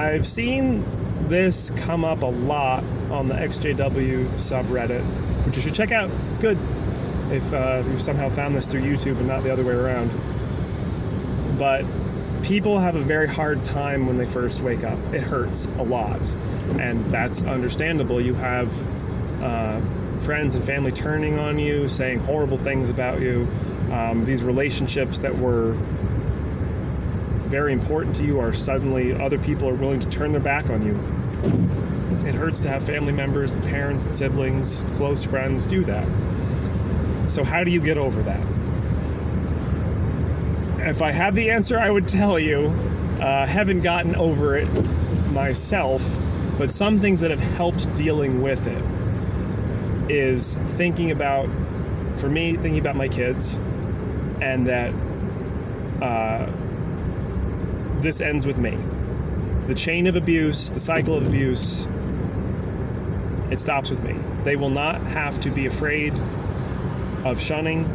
I've seen this come up a lot on the XJW subreddit, which you should check out. It's good. If you've somehow found this through YouTube and not the other way around. But people have a very hard time when they first wake up. It hurts a lot. And that's understandable. You have friends and family turning on you, saying horrible things about you. These relationships that were very important to you are suddenly, other people are willing to turn their back on you. It hurts to have family members, parents, and siblings, close friends do that. So how do you get over that? If I had the answer, I would tell you. Haven't gotten over it myself, but some things that have helped dealing with it is thinking about my kids, and that this ends with me. The chain of abuse, the cycle of abuse, it stops with me. They will not have to be afraid of shunning.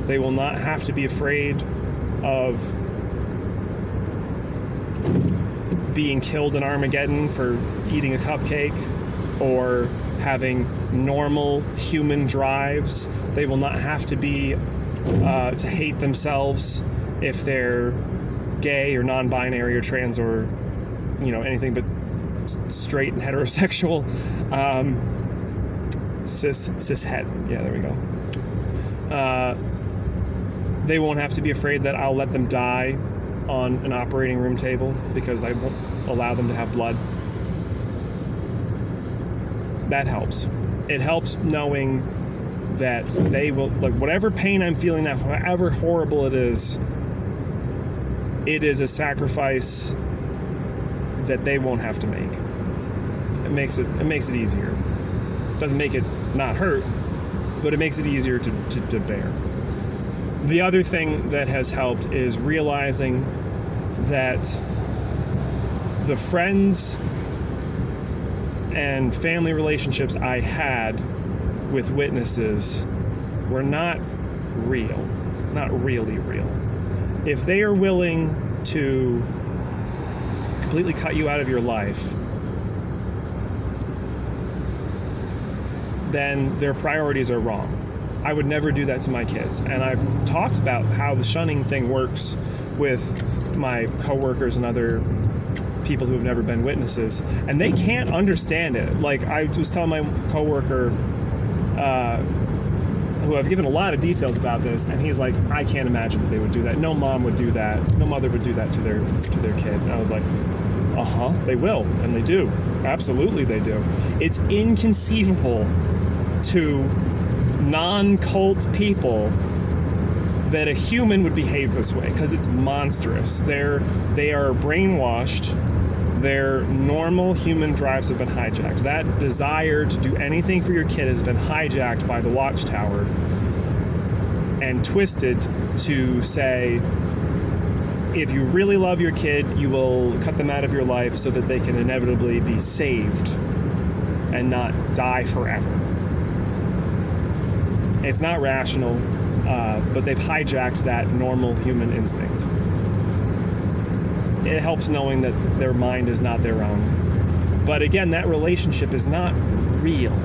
They will not have to be afraid of being killed in Armageddon for eating a cupcake or having normal human drives. They will not have to be to hate themselves if they're gay or non-binary or trans or anything but straight and heterosexual. Cis-het. Yeah, there we go. They won't have to be afraid that I'll let them die on an operating room table because I won't allow them to have blood. That helps. It helps knowing that they will, whatever pain I'm feeling now, however horrible it is a sacrifice that they won't have to make. It makes it easier. It doesn't make it not hurt, but it makes it easier to bear. The other thing that has helped is realizing that the friends and family relationships I had with witnesses were not real, not really real. If they are willing to completely cut you out of your life, then their priorities are wrong. I would never do that to my kids. And I've talked about how the shunning thing works with my coworkers and other people who have never been witnesses, and they can't understand it. I was telling my coworker, who I've given a lot of details about this, and he's like, I can't imagine that they would do that. No mom would do that. No mother would do that to their kid. And I was like, they will, and they do. Absolutely they do. It's inconceivable to non-cult people that a human would behave this way, because it's monstrous. They are brainwashed. Their normal human drives have been hijacked. That desire to do anything for your kid has been hijacked by the Watchtower and twisted to say, if you really love your kid, you will cut them out of your life so that they can inevitably be saved and not die forever. It's not rational, but they've hijacked that normal human instinct. It helps knowing that their mind is not their own. But again, that relationship is not real.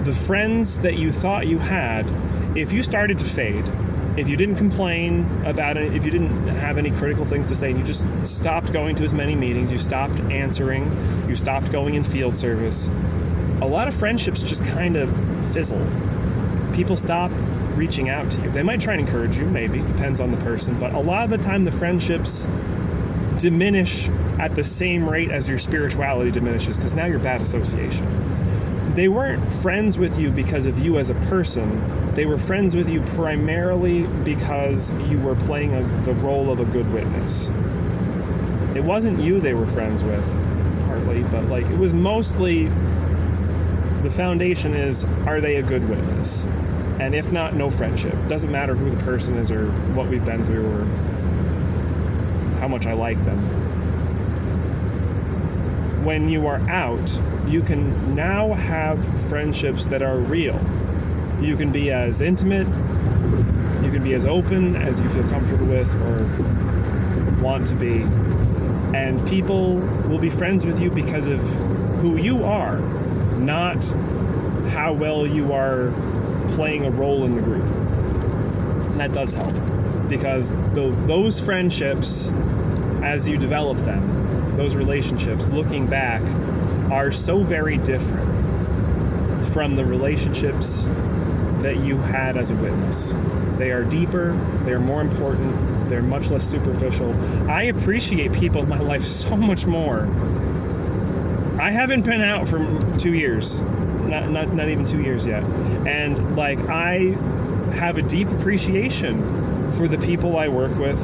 The friends that you thought you had, if you started to fade, if you didn't complain about it, if you didn't have any critical things to say, and you just stopped going to as many meetings, you stopped answering, you stopped going in field service, a lot of friendships just kind of fizzle. People stop reaching out to you. They might try and encourage you, maybe, depends on the person, but a lot of the time the friendships diminish at the same rate as your spirituality diminishes, because now you're bad association. They weren't friends with you because of you as a person. They were friends with you primarily because you were playing the role of a good witness. It wasn't you they were friends with, partly, but it was mostly, the foundation is, are they a good witness? And if not, no friendship. Doesn't matter who the person is or what we've been through or how much I like them. When you are out, you can now have friendships that are real. You can be as intimate, you can be as open as you feel comfortable with or want to be. And people will be friends with you because of who you are, not how well you are playing a role in the group. And that does help, because those friendships, as you develop them, those relationships, looking back, are so very different from the relationships that you had as a witness. They are deeper, they are more important, they're much less superficial. I appreciate people in my life so much more. I haven't been out for 2 years, not even 2 years yet, and like I have a deep appreciation for the people I work with,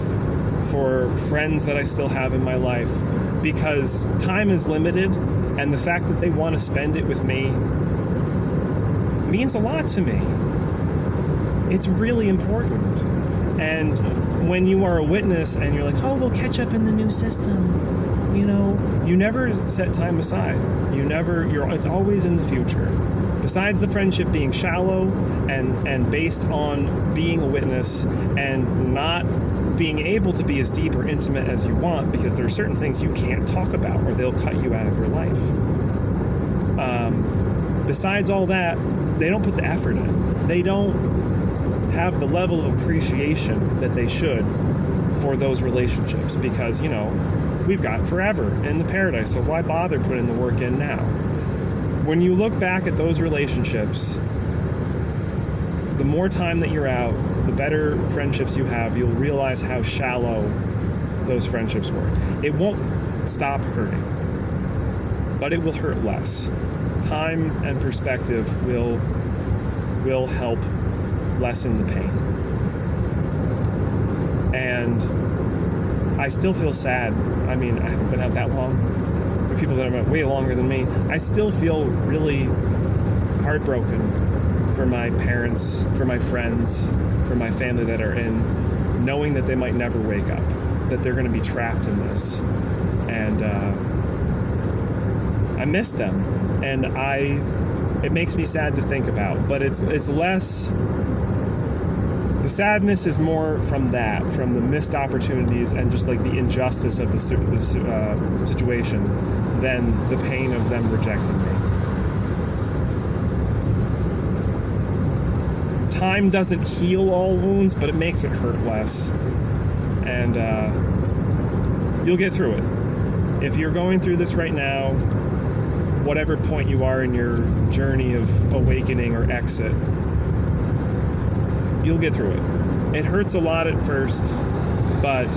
for friends that I still have in my life, because time is limited, and the fact that they want to spend it with me means a lot to me. It's really important. And when you are a witness and you're like, oh, we'll catch up in the new system, you know, you never set time aside. It's always in the future. Besides the friendship being shallow and based on being a witness and not being able to be as deep or intimate as you want, because there are certain things you can't talk about or they'll cut you out of your life. Besides all that, they don't put the effort in. They don't have the level of appreciation that they should for those relationships, because, you know, we've got forever in the paradise, so why bother putting the work in now? When you look back at those relationships, the more time that you're out, the better friendships you have, you'll realize how shallow those friendships were. It won't stop hurting, but it will hurt less. Time and perspective will help lessen the pain. And I still feel sad. I mean, I haven't been out that long. There are people that have been out way longer than me. I still feel really heartbroken for my parents, for my friends, for my family that are in, knowing that they might never wake up, that they're going to be trapped in this. And I miss them, and it makes me sad to think about, but it's less. The sadness is more from the missed opportunities and just like the injustice of the situation, than the pain of them rejecting me. Time doesn't heal all wounds, but it makes it hurt less. And you'll get through it. If you're going through this right now, whatever point you are in your journey of awakening or exit, you'll get through it. It hurts a lot at first, but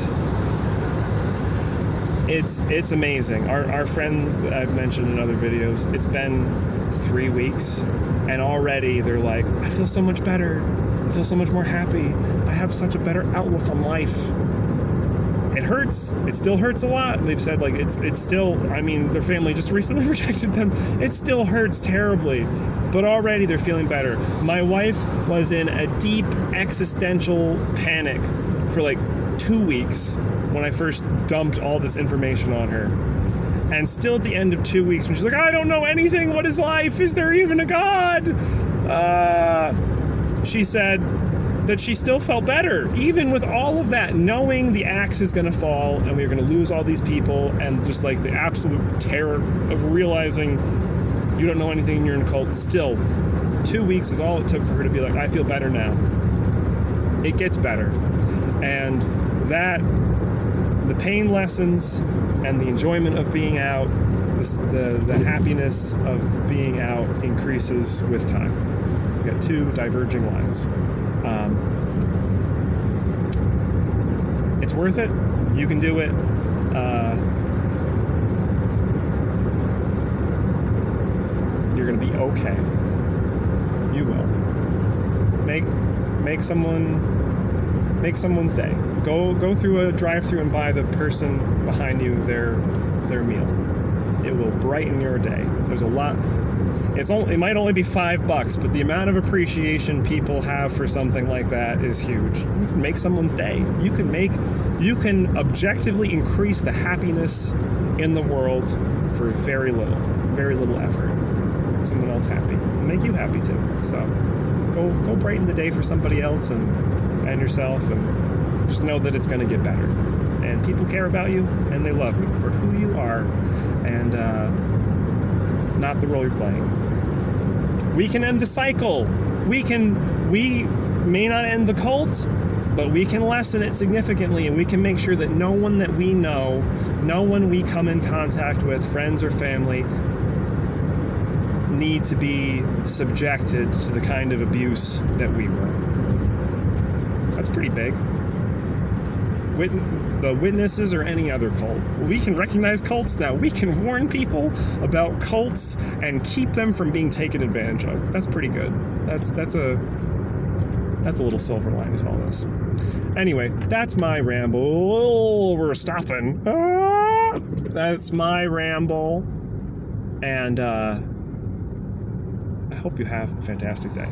it's amazing. Our friend that I've mentioned in other videos, it's been 3 weeks, and already they're like, I feel so much better. I feel so much more happy. I have such a better outlook on life. It hurts. It still hurts a lot. They've said, like, it's still, I mean, their family just recently rejected them. It still hurts terribly, but already they're feeling better. My wife was in a deep existential panic for like 2 weeks when I first dumped all this information on her. And still at the end of 2 weeks, when she's like, I don't know anything. What is life? Is there even a God? She said that she still felt better, even with all of that, knowing the axe is going to fall and we're going to lose all these people, and just like the absolute terror of realizing you don't know anything and you're in a cult. Still, 2 weeks is all it took for her to be like, I feel better now. It gets better. And that, the pain lessens and the enjoyment of being out, the happiness of being out increases with time. You got two diverging lines. It's worth it. You can do it. You're gonna be okay. You will. Make someone's day. Go through a drive-thru and buy the person behind you their meal. It will brighten your day. There's a lot. It might only be $5, but the amount of appreciation people have for something like that is huge. You can make someone's day. You can objectively increase the happiness in the world for very little effort. Make someone else happy. Make you happy too. So go brighten the day for somebody else and yourself, and just know that it's going to get better. and people care about you, and they love you for who you are, and not the role you're playing. We can end the cycle. We may not end the cult, but we can lessen it significantly, and we can make sure that no one that we know, no one we come in contact with, friends or family, need to be subjected to the kind of abuse that we were. That's pretty big. The witnesses or any other cult. We can recognize cults now. We can warn people about cults and keep them from being taken advantage of. That's pretty good. That's a little silver lining to all this. Anyway, that's my ramble. Oh, we're stopping. That's my ramble. And I hope you have a fantastic day.